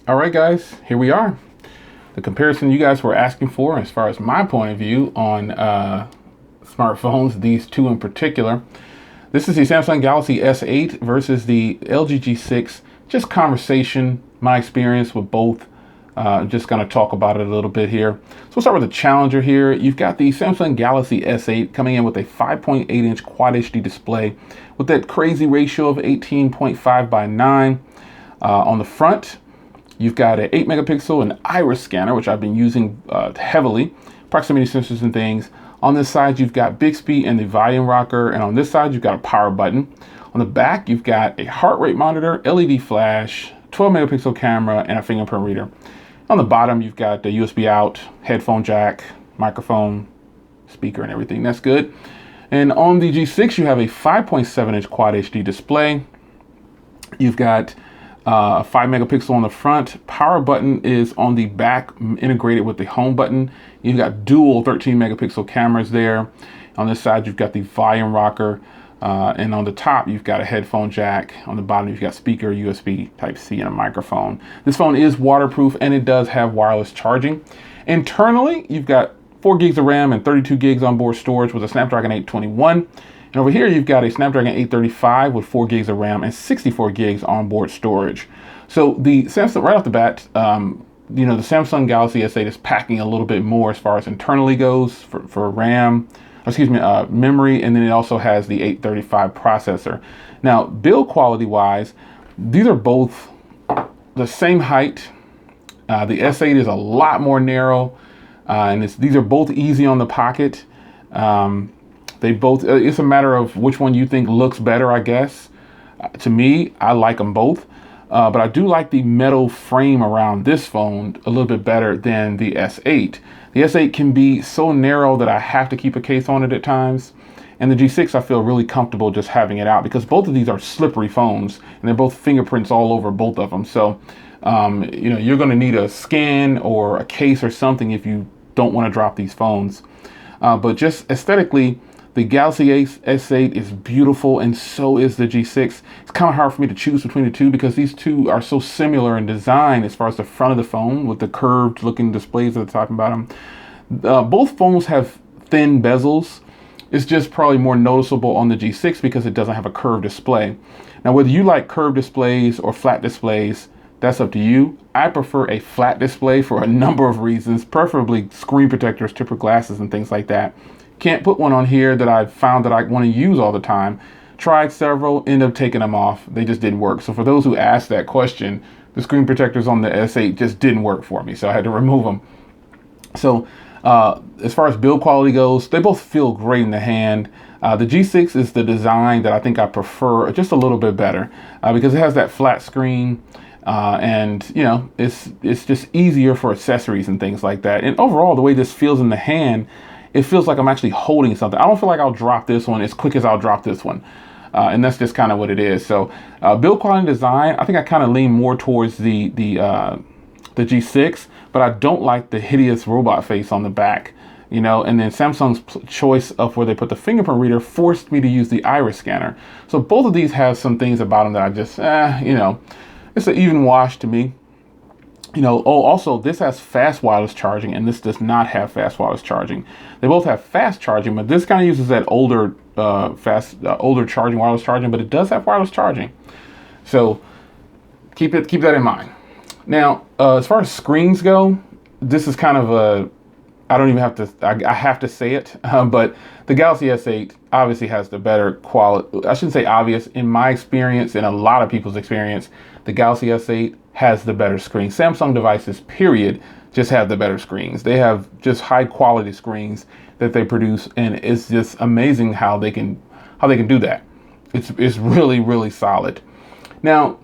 All right, guys, here we are. The comparison you guys were asking for, as far as my point of view on smartphones, these two in particular. This is the Samsung Galaxy S8 versus the LG G6. Just conversation, my experience with both. Just going to talk about it a little bit here. So we'll start with the challenger here. You've got the Samsung Galaxy S8 coming in with a 5.8-inch Quad HD display with that crazy ratio of 18.5 by 9. On the front, you've got an 8 megapixel and iris scanner, which I've been using heavily, proximity sensors and things. On this side, you've got Bixby and the volume rocker, and on this side, you've got a power button. On the back, you've got a heart rate monitor, LED flash, 12 megapixel camera, and a fingerprint reader. On the bottom, you've got the USB out, headphone jack, microphone, speaker, and everything. That's good. And on the G6, you have a 5.7-inch Quad HD display. You've got a 5 megapixel on the front. Power button is on the back, integrated with the home button. You've got dual 13 megapixel cameras there. On this side, you've got the volume rocker. And on the top, you've got a headphone jack. On the bottom, you've got speaker, USB Type-C, and a microphone. This phone is waterproof, and it does have wireless charging. Internally, you've got 4 gigs of RAM and 32 gigs onboard storage with a Snapdragon 821. And over here, you've got a Snapdragon 835 with 4 gigs of RAM and 64 gigs onboard storage. So the Samsung, right off the bat, the Samsung Galaxy S8 is packing a little bit more as far as internally goes for RAM. Memory, and then it also has the 835 processor. Now, build quality wise, these are both the same height. The S8 is a lot more narrow, and these are both easy on the pocket. They both, it's a matter of which one you think looks better, I guess. To me, I like them both. But I do like the metal frame around this phone a little bit better than the S8. The S8 can be so narrow that I have to keep a case on it at times. And the G6, I feel really comfortable just having it out because both of these are slippery phones and they're both fingerprints all over both of them. So, you're going to need a scan or a case or something if you don't want to drop these phones. But just aesthetically, the Galaxy S8 is beautiful, and so is the G6. It's kind of hard for me to choose between the two because these two are so similar in design as far as the front of the phone with the curved looking displays at the top and bottom. Both phones have thin bezels. It's just probably more noticeable on the G6 because it doesn't have a curved display. Now, whether you like curved displays or flat displays, that's up to you. I prefer a flat display for a number of reasons, preferably screen protectors, tempered glasses, and things like that. Can't put one on here that I've found that I want to use all the time. Tried several, ended up taking them off. They just didn't work. So for those who asked that question, the screen protectors on the S8 just didn't work for me. So I had to remove them. So as far as build quality goes, they both feel great in the hand. The G6 is the design that I think I prefer just a little bit better because it has that flat screen. And it's just easier for accessories and things like that. And overall, the way this feels in the hand, it feels like I'm actually holding something. I don't feel like I'll drop this one as quick as I'll drop this one. And that's just kind of what it is. So build quality and design, I think I kind of lean more towards the G6, but I don't like the hideous robot face on the back. And then Samsung's choice of where they put the fingerprint reader forced me to use the iris scanner. So both of these have some things about them that I just, it's an even wash to me. Also, this has fast wireless charging, and this does not have fast wireless charging. They both have fast charging, but this kind of uses that older charging, wireless charging, but it does have wireless charging. So keep that in mind. Now, as far as screens go, this is kind of I don't even have to, I have to say it, but the Galaxy S8 obviously has the better quality. I shouldn't say obvious. In my experience, and a lot of people's experience, the Galaxy S8 has the better screen. Samsung devices, period, just have the better screens. They have just high quality screens that they produce, and it's just amazing how they can do that. It's really, really solid. Now,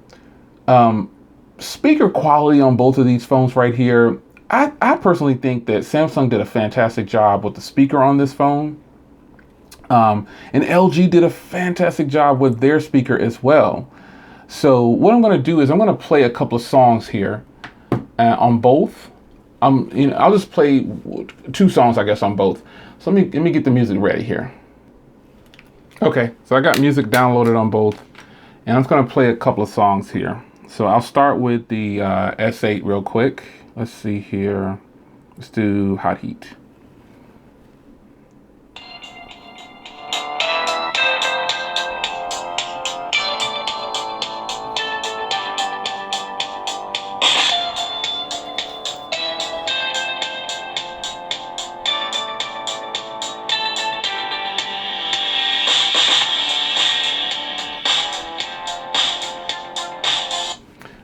speaker quality on both of these phones right here, I personally think that Samsung did a fantastic job with the speaker on this phone. And LG did a fantastic job with their speaker as well. So what I'm going to do is I'm going to play a couple of songs here on both. I'll just play 2 songs, I guess, on both. So let me get the music ready here. Okay, so I got music downloaded on both, and I'm just going to play a couple of songs here. So I'll start with the S8 real quick. Let's see here. Let's do hot heat.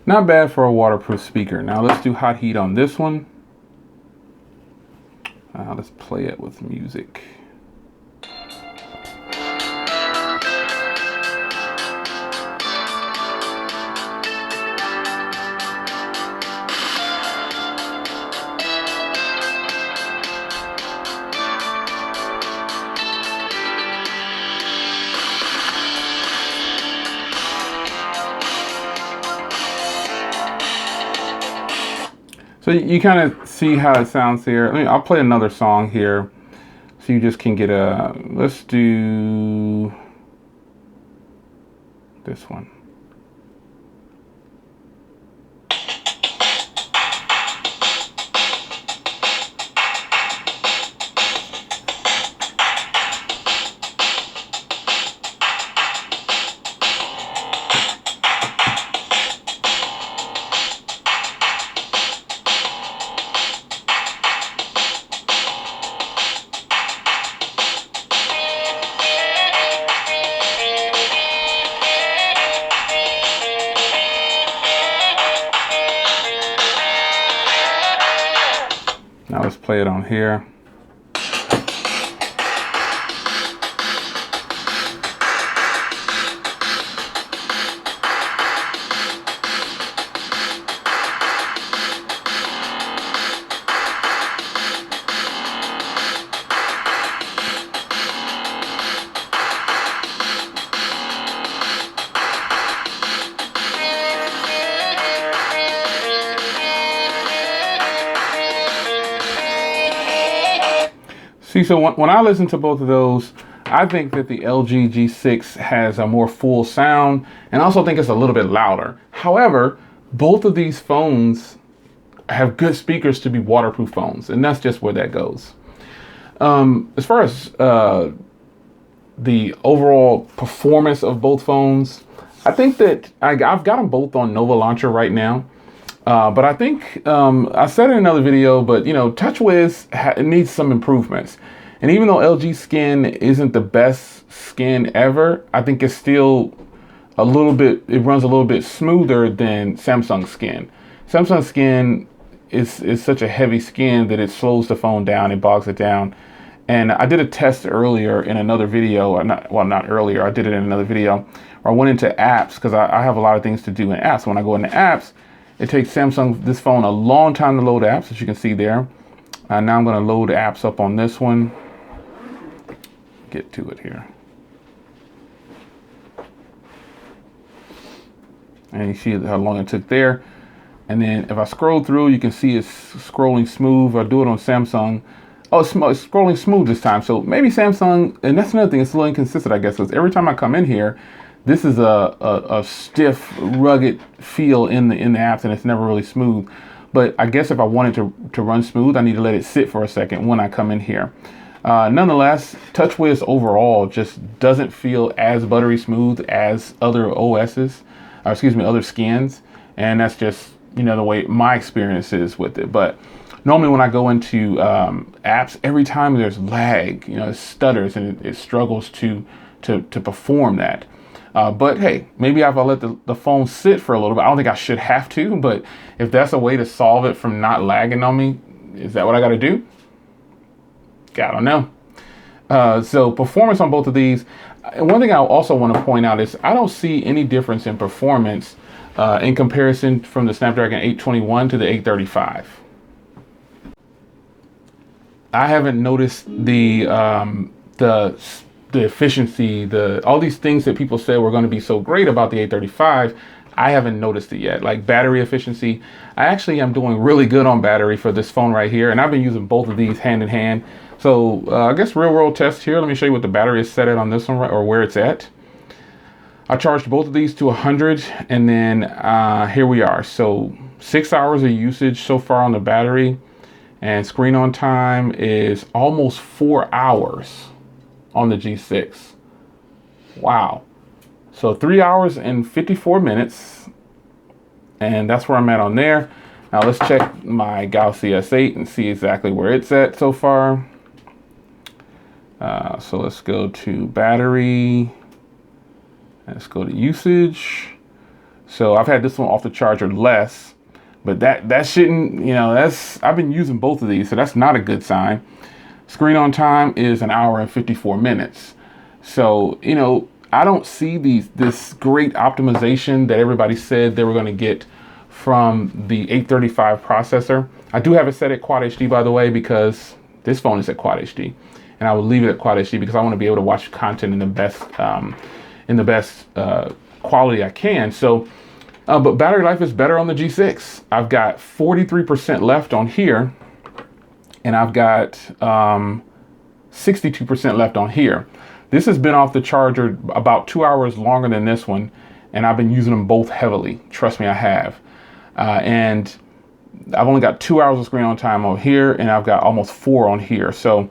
Not bad for a waterproof speaker. Now let's do hot heat on this one. Let's play it with music. So you kind of see how it sounds here. I'll play another song here so you just can get a, let's do this one. Now let's play it on here. See, so when I listen to both of those, I think that the LG G6 has a more full sound, and I also think it's a little bit louder. However, both of these phones have good speakers to be waterproof phones, and that's just where that goes. As far as the overall performance of both phones, I think that I've got them both on Nova Launcher right now. But I think, I said in another video, but TouchWiz needs some improvements. And even though LG skin isn't the best skin ever, I think it's still it runs a little bit smoother than Samsung skin. Samsung skin is such a heavy skin that it slows the phone down, it bogs it down. And I did a test earlier in another video, not earlier, I did it in another video, where I went into apps, because I have a lot of things to do in apps. When I go into apps, it takes this phone a long time to load apps, as you can see there. Now I'm going to load apps up on this one. Get to it here. And you see how long it took there. And then if I scroll through, you can see it's scrolling smooth. I do it on Samsung. Oh, it's scrolling smooth this time. So maybe Samsung, and that's another thing, it's a little inconsistent, I guess, because every time I come in here, this is a stiff, rugged feel in the apps, and it's never really smooth. But I guess if I wanted to run smooth, I need to let it sit for a second when I come in here. Nonetheless, TouchWiz overall just doesn't feel as buttery smooth as other OSs, or excuse me, other skins. And that's just, the way my experience is with it. But normally when I go into apps, every time there's lag, it stutters and it struggles to perform that. But hey, maybe if I let the phone sit for a little bit, I don't think I should have to, but if that's a way to solve it from not lagging on me, is that what I got to do? I don't know. So performance on both of these. One thing I also want to point out is I don't see any difference in performance in comparison from the Snapdragon 821 to the 835. I haven't noticed the efficiency, all these things that people said were going to be so great about the 835. I haven't noticed it yet. Like battery efficiency, I actually am doing really good on battery for this phone right here, and I've been using both of these hand in hand. So I guess real world test here. Let me show you what the battery is set at on this one, or where it's at. I charged both of these to 100, and then here we are. So 6 hours of usage so far on the battery, and screen on time is almost 4 hours on the G6. Wow. So 3 hours and 54 minutes, and that's where I'm at on there. Now let's check my Galaxy S8 and see exactly where it's at so far. So let's go to battery. Let's go to usage. So I've had this one off the charger less, but that shouldn't, I've been using both of these, so that's not a good sign. Screen on time is 1 hour and 54 minutes. So, I don't see this great optimization that everybody said they were going to get from the 835 processor. I do have it set at Quad HD, by the way, because this phone is at Quad HD, and I will leave it at Quad HD because I want to be able to watch content in the best quality I can. So, but battery life is better on the G6. I've got 43% left on here, and I've got 62% left on here. This has been off the charger about 2 hours longer than this one, and I've been using them both heavily. Trust me, I have. And I've only got 2 hours of screen on time on here, and I've got almost 4 on here. So,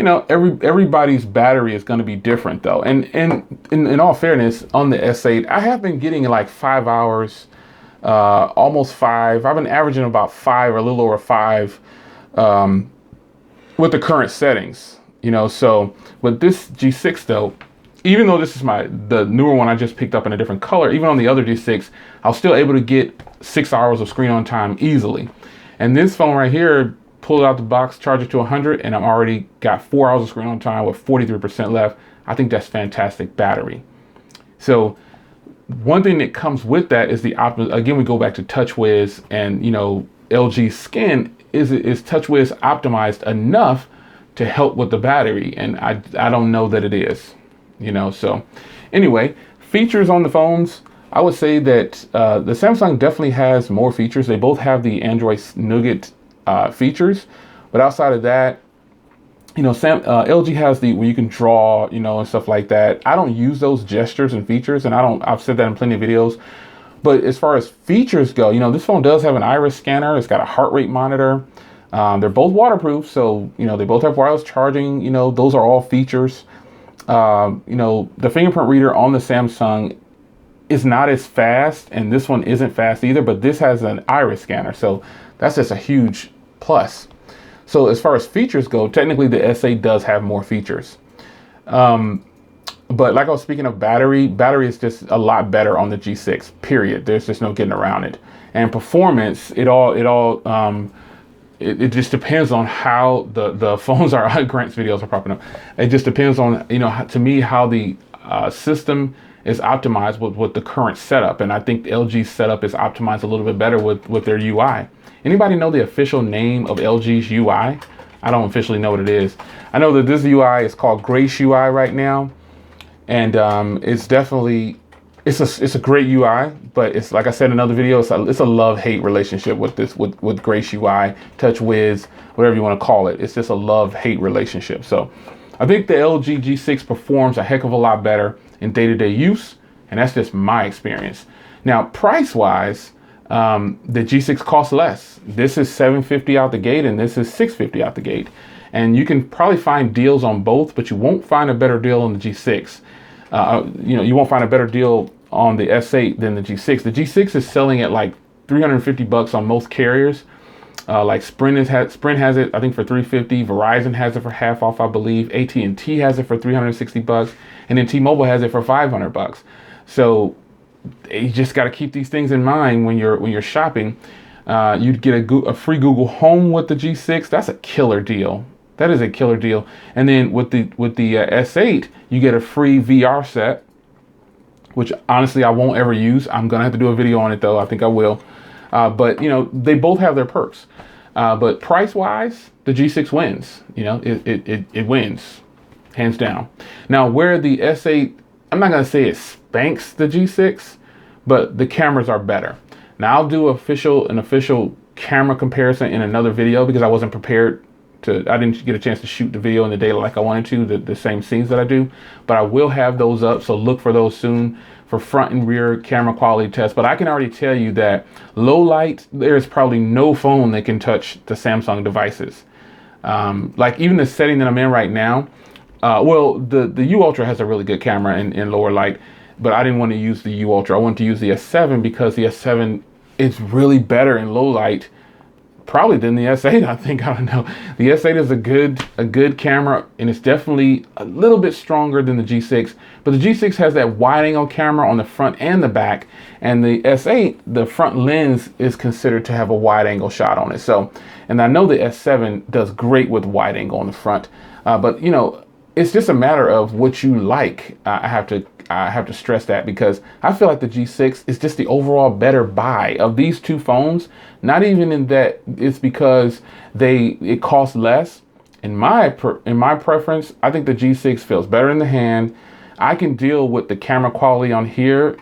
everybody's battery is going to be different, though. And in all fairness, on the S8, I have been getting like 5 hours, almost 5. I've been averaging about 5 or a little over 5 with the current settings. So with this G6 though, even though this is the newer one I just picked up in a different color, even on the other G6, I was still able to get 6 hours of screen on time easily. And this phone right here, pull it out the box, charge it to 100, and I'm already got 4 hours of screen on time with 43% left. I think that's fantastic battery. So one thing that comes with that is again, we go back to TouchWiz, and LG Skin is TouchWiz optimized enough to help with the battery, and I don't know that it is, so anyway, features on the phones, I would say that the Samsung definitely has more features. They both have the Android Nougat features, but outside of that, LG has where you can draw, and stuff like that. I don't use those gestures and features, and I've said that in plenty of videos. But as far as features go, this phone does have an iris scanner. It's got a heart rate monitor. They're both waterproof, so they both have wireless charging. Those are all features. The fingerprint reader on the Samsung is not as fast, and this one isn't fast either. But this has an iris scanner, so that's just a huge plus. So as far as features go, technically the S8 does have more features. But like I was speaking of battery is just a lot better on the G6, period. There's just no getting around it. And performance, it just depends on how the phones are. Grant's videos are popping up. It just depends on, to me, how the system is optimized with the current setup. And I think the LG setup is optimized a little bit better with their UI. Anybody know the official name of LG's UI? I don't officially know what it is. I know that this UI is called Grace UI right now. And it's definitely, it's a great UI, but it's, like I said in another video, it's a love-hate relationship with Grace UI, TouchWiz, whatever you want to call it. It's just a love-hate relationship. So I think the LG G6 performs a heck of a lot better in day-to-day use, and that's just my experience. Now, price-wise, the G6 costs less. This is $750 out the gate, and this is $650 out the gate. And you can probably find deals on both, but you won't find a better deal on the G6. You won't find a better deal on the S8 than the G6. The G6 is selling at like $350 on most carriers. Like Sprint has it, I think, for $350. Verizon has it for half off, I believe. AT&T has it for $360, and then T-Mobile has it for $500. So you just got to keep these things in mind when you're shopping. You'd get a free Google Home with the G6. That's a killer deal. That is a killer deal. And then with the S8, you get a free VR set, which honestly I won't ever use. I'm gonna have to do a video on it though. I think I will. But they both have their perks. But price-wise, the G6 wins. It wins, hands down. Now, where the S8, I'm not gonna say it spanks the G6, but the cameras are better. Now I'll do an official camera comparison in another video because I wasn't prepared. I didn't get a chance to shoot the video in the day like I wanted to, the same scenes that I do, but I will have those up, so look for those soon. for front and rear camera quality tests, but I can already tell you that low light, there's probably no phone that can touch the Samsung devices. Like even the setting that I'm in right now, well, the U Ultra has a really good camera in lower light, but I didn't want to use the U Ultra. I wanted to use the S7 because the S7 is really better in low light, probably than the S8. I think, I don't know. The S8 is a good camera, and it's definitely a little bit stronger than the G6. But the G6 has that wide angle camera on the front and the back, and the S8, the front lens is considered to have a wide angle shot on it. So, and I know the S7 does great with wide angle on the front, but you know, it's just a matter of what you like. I have to stress that, because I feel like the G6 is just the overall better buy of these two phones. Not even in that it's because it costs less. In my preference, I think the G6 feels better in the hand. I can deal with the camera quality on here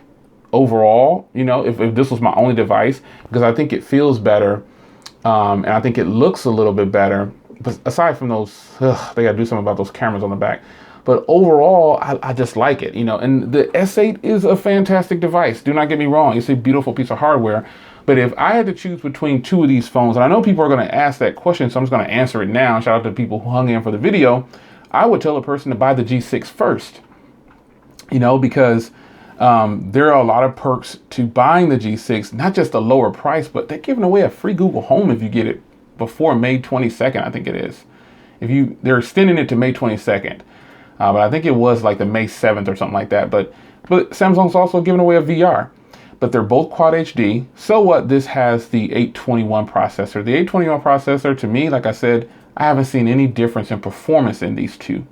overall, you know, if this was my only device, because I think it feels better, and I think it looks a little bit better. But aside from those, they gotta do something about those cameras on the back. But overall, I just like it, you know. And the S8 is a fantastic device. Do not get me wrong. It's a beautiful piece of hardware. But if I had to choose between two of these phones, and I know people are going to ask that question, so I'm just going to answer it now. Shout out to people who hung in for the video. I would tell a person to buy the G6 first, you know, because there are a lot of perks to buying the G6, not just a lower price, but they're giving away a free Google Home if you get it before May 22nd, I think it is. They're extending it to May 22nd. But I think it was like the May 7th or something like that. But Samsung's also giving away a VR. But they're both Quad HD. So what? This has the 821 processor. The 821 processor, to me, like I said, I haven't seen any difference in performance in these two.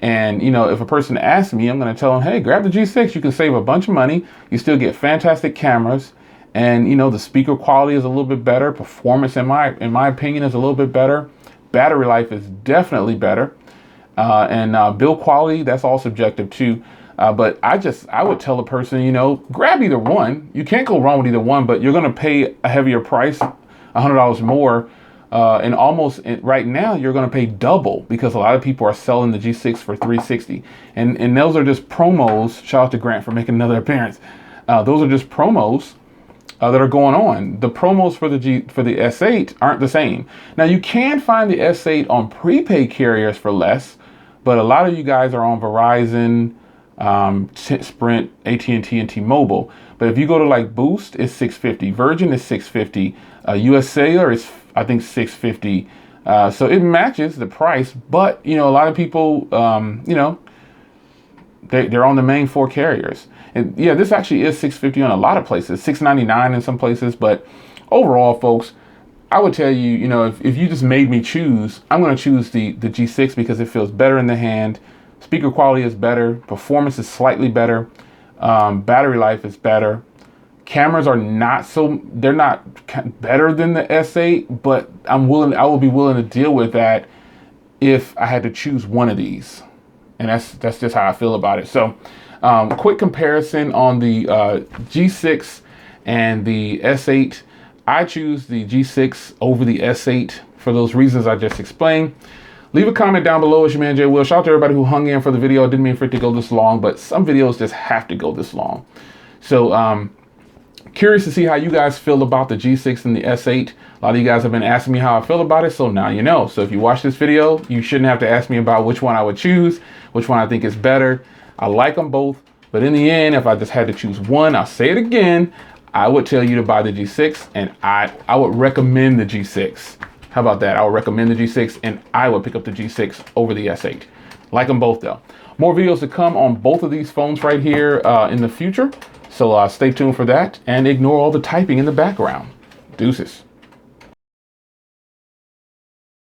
And, you know, if a person asks me, I'm going to tell them, hey, grab the G6. You can save a bunch of money. You still get fantastic cameras. And, you know, the speaker quality is a little bit better. Performance, in my opinion, is a little bit better. Battery life is definitely better. And build quality, that's all subjective too. But I would tell a person, you know, grab either one. You can't go wrong with either one, but you're going to pay a heavier price, $100 more. And right now you're going to pay double, because a lot of people are selling the G6 for $360. And those are just promos. Shout out to Grant for making another appearance. Those are just promos that are going on. The promos for the S8 aren't the same. Now you can find the S8 on prepaid carriers for less, but a lot of you guys are on Verizon, Sprint, AT&T, and T-Mobile. But if you go to like Boost, it's $650. Virgin is $650. US Cellular is, I think, $650. So it matches the price, but you know, a lot of people, you know, they're on the main four carriers. And yeah, this actually is $650 on a lot of places, $699 in some places. But overall, folks, I would tell you, you know, if you just made me choose, I'm going to choose the G6 because it feels better in the hand. Speaker quality is better. Performance is slightly better. Battery life is better. Cameras are they're not better than the S8, but I will be willing to deal with that if I had to choose one of these. And that's just how I feel about it. So quick comparison on the G6 and the S8. I choose the G6 over the S8 for those reasons I just explained. Leave a comment down below. It's your man Jay Will. Shout out to everybody who hung in for the video. I didn't mean for it to go this long, but some videos just have to go this long. So curious to see how you guys feel about the G6 and the S8. A lot of you guys have been asking me how I feel about it, so now you know. So if you watch this video, you shouldn't have to ask me about which one I would choose, which one I think is better. I like them both, but in the end, if I just had to choose one, I'll say it again, I would tell you to buy the G6, and I would recommend the G6. How about that? I would recommend the G6, and I would pick up the G6 over the S8. Like them both though. More videos to come on both of these phones right here in the future. So stay tuned for that, and ignore all the typing in the background. Deuces.